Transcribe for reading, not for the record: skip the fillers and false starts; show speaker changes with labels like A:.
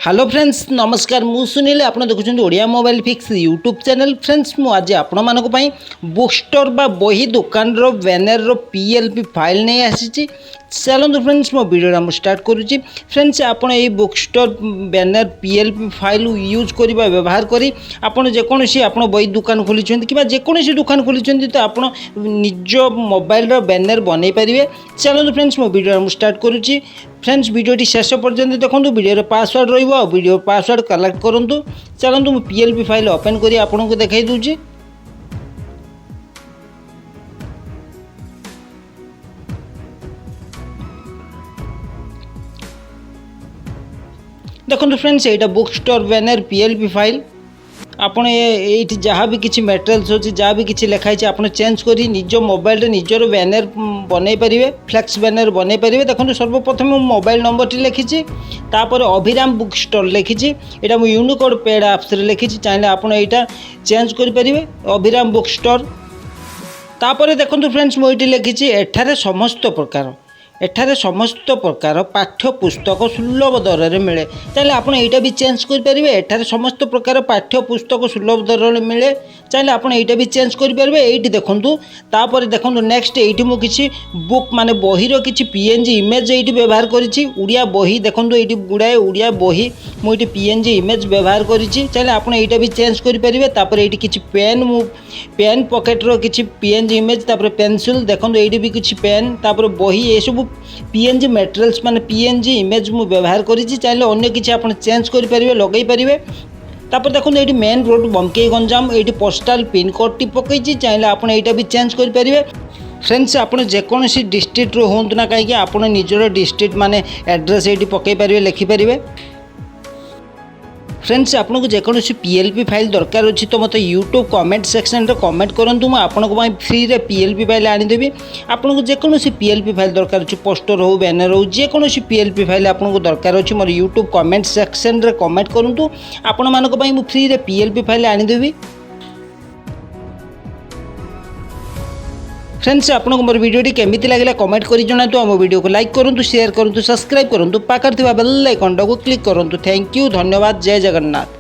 A: Hello friends नमस्कार मु सुनील आप देखुं Odia mobile fix YouTube channel friends मुझे आपण मानक बुक स्टोर बा बही दुकान रो बैनर रो पीएलपी फाइल नहीं आसी। चलते फ्रेंड्स मो वीडियो स्टार्ट करुच्ची। फ्रेंड्स आपड़ ये book store banner PLP file use करवा व्यवहार करी आपड़ जेकोसी आप बही दुकान खोली कि जेकोसी दुकान खोली तो आप निज मोबाइल रो बैनर बनई पारे। चलते फ्रेंड्स मो वीडियो स्टार्ट करुच्ची। फ्रेंड्स वीडियोटी शेष पर्यंत देखो video password video password collect करूँ। चलतु मुझे पीएलपी फाइल ओपन करी आपन को देखाई दूची। देखो फ्रेंड्स यहाँ book store banner PLP file आपड़ ये जहाँ भी किसी मटेरियल्स अच्छी जहाँ भी किसी लिखाई आप चेंज करी निज मोबाइल निजर बैनर बनई पारे फ्लेक्स बैनर बनई पारे। देखो सर्वप्रथम मोबाइल नंबर टी लिखी तापर अभिराम बुक स्टोर लिखी यहाँ मुझे यूनिकोड पेड आप्स लिखी चाहिए आप चेंज करें अभिराम बुक स्टोर। तापर देखो फ्रेंड्स मुझे लिखी एठारे समस्त प्रकार पाठ्य पुस्तक सुलभ दर में मिले चाहिए आप यहाँ भी चेंज करेंगे। एठारे समस्त प्रकार पाठ्य पुस्तक सुलभ दर में मिले चाहिए आप यहाँ भी चेंज करेंगे। ये देखूँ तापर देखो नेक्स्ट ये मुझे बुक माने बही किसी पीएनजी इमेज ये व्यवहार करी उड़िया बही देखो ये गुड़ाए उड़िया बही मुझे पीएनजी इमेज व्यवहार करी चाहिए आप यहाँ भी चेंज करेंगे। तापर ये किसी पेन पॉकेट्र किसी पीएनजी इमेज तापर पेनसिल देखो ये भी किसी पेन तापर बही ये सब पीएनजी मटेरियल्स माने पीएनजी इमेज मु व्यवहार करी चाहिए अन्य किसी आप चेंज करेंगे लगे पारे। तापर देखो ये मेन रोड बमकेई गंजाम ये पोस्टाल पिन कोड टी पकई चाहिए आप यहाँ भी चेंज करेंगे। फ्रेंड्स आप जेकोसी डिस्ट्रिक्ट हूँ ना कहीं आप निजर डिस्ट्रिक्ट माने एड्रेस ये पकई पारे लिखिपारे। फ्रेंड्स आपको जेकोसी पीएलपी फाइल दरकार अच्छी तो मतलब यूट्यूब कमेंट सेक्शन रे कमेंट करूँ मुझे आपको फ्री रे पीएलपी फाइल आनीदेवी। आपको जेकोसी पीएलपी फाइल दरकार अच्छी पोस्टर हो बैनर हो जेकोसी पीएलपी फाइल आपको दरकार अच्छी मोर यूट्यूब कमेंट सेक्शन रे कमेंट करूँ आपण मानक फ्री रे पीएलपी फाइल आनीदेवी। फ्रेंड्स आपको मोर वीडियोटी केमिति लागला कमेंट करी जणातु। आम वीडियो को लाइक करूँ शेयर करूँ सब्सक्राइब करूँ पाखर बेल आइकन को क्लिक करूँ। थैंक यू धन्यवाद जय जगन्नाथ।